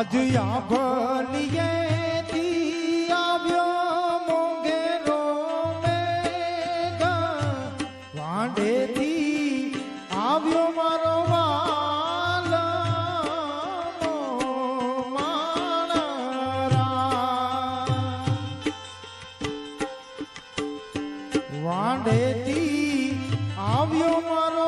આજ આભલીએથી આવ્યો મોંઘેરો મેઘા, વાંઢેથી આવ્યો મારો વાલો માણરા, વાંઢેથી આવ્યો મારો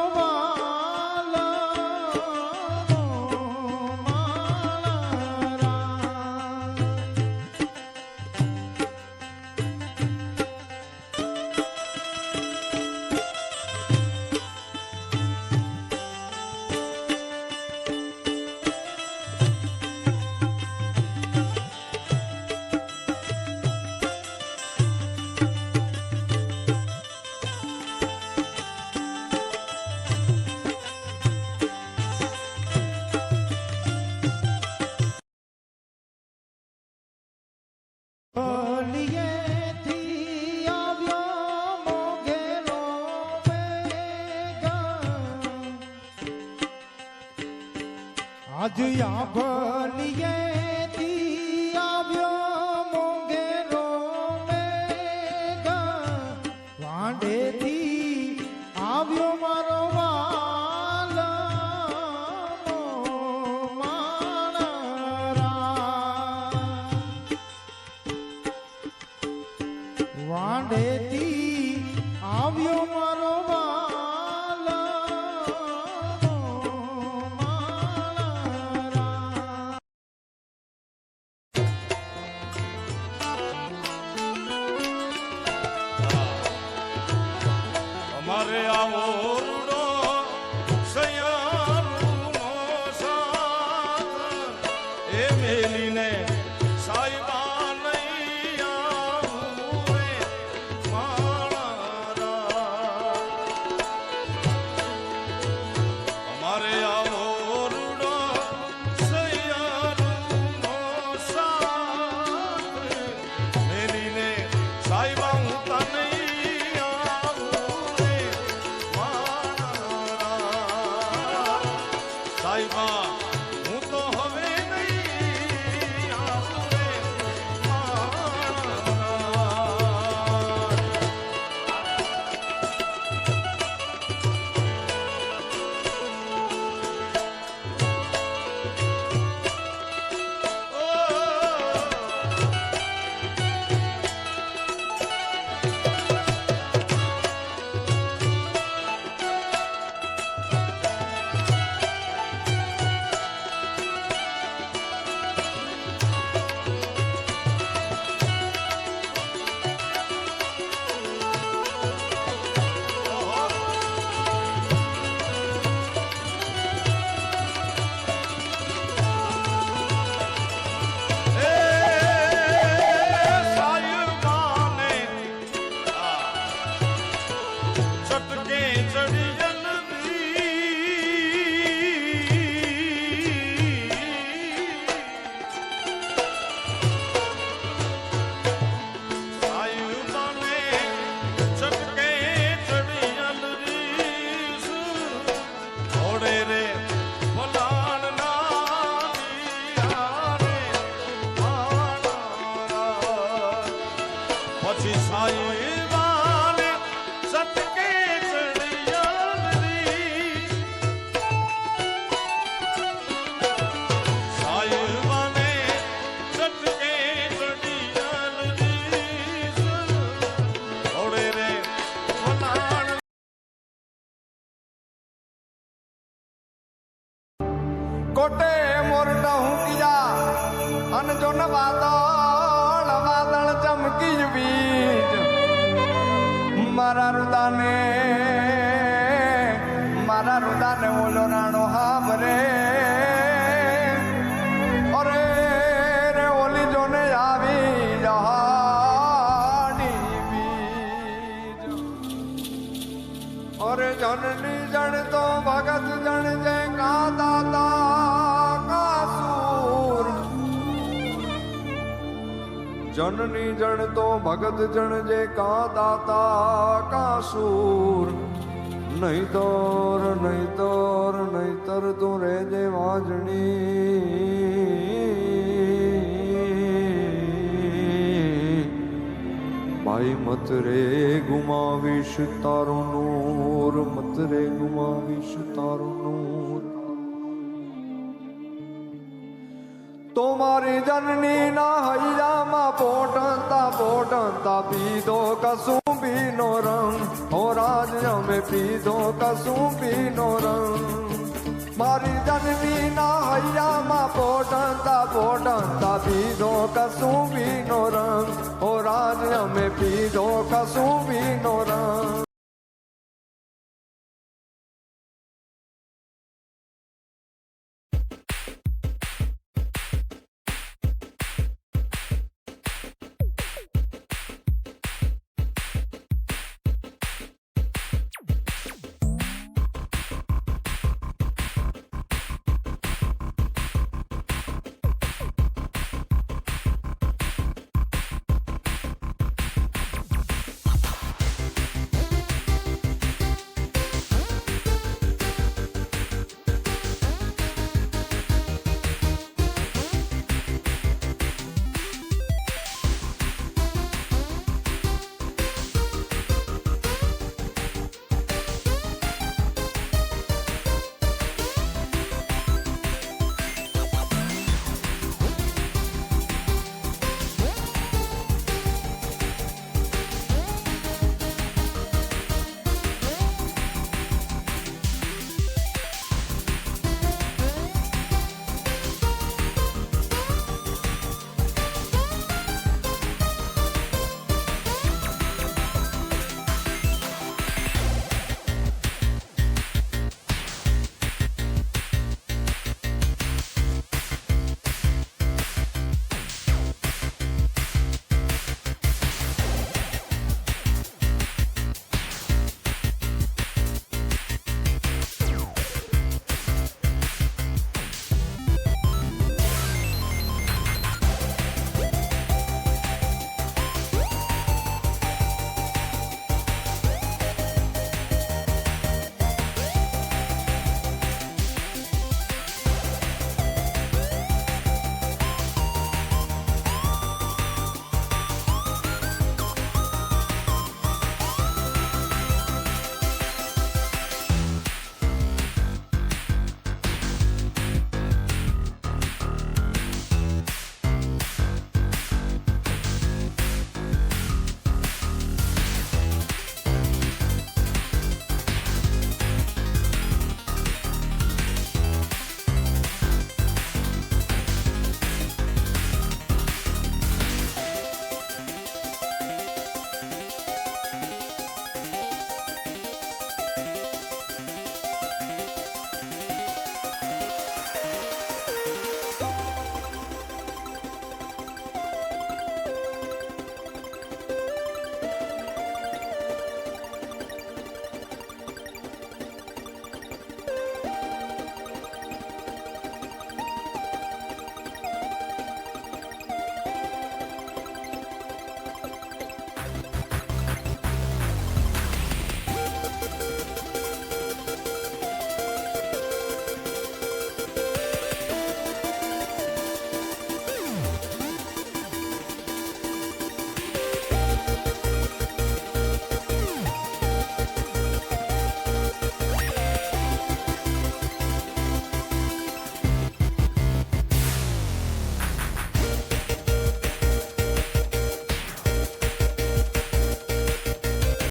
આજ આભલીએથી આવ્યો મોંઘેરો મેઘા, વાંઢેથી આવ્યો મારો વાલો માણરા, વાંઢેથી આવ્યો મારો મારે આવો રૂડો સયાનો સાથ એ મેલીને સાઈબા નહીં આવું રે મારા, અમારે આવો રૂડો સયાનો સાથ મેલીને સાઈબા હું તને સાઈબા હું તો હવે નહીં આવું રે પછી સાઈબાને સટકે ચડિયાલરી, સાઈબાને સટકે ચડિયાલરી થોડે રે વલાણ કોટે મોરડા હુંકીજા અન જો ન વાદળ વાદળ ચમકી બીજ, મારા રુદાને ઓલો રાણો હાભરે, અરે રે ઓલી જોને આવી જહાની બીજ, અરે જનની જણ તો ભગત જણ જે કા દાતા કા સૂર, જનની જણ તો ભગત જણ જે કા દાતા કા સૂર, નહીતર તું રેજે વાજણી ભાઈ મત રે ગુમાવીશ તારું નૂર, મત રે ગુમાવીશ તારું નૂર. તો મારી જનની ના હૈયામાં પોટતા પીધો કસુંબીનો રંગ, હો રાજ અમે પીધો કસુંબીનો રંગ. મારી જનની ના હૈયામાં પોટતા પીધો કસુંબીનો રંગ, હો રાજ અમે પીધો કસુંબીનો રંગ.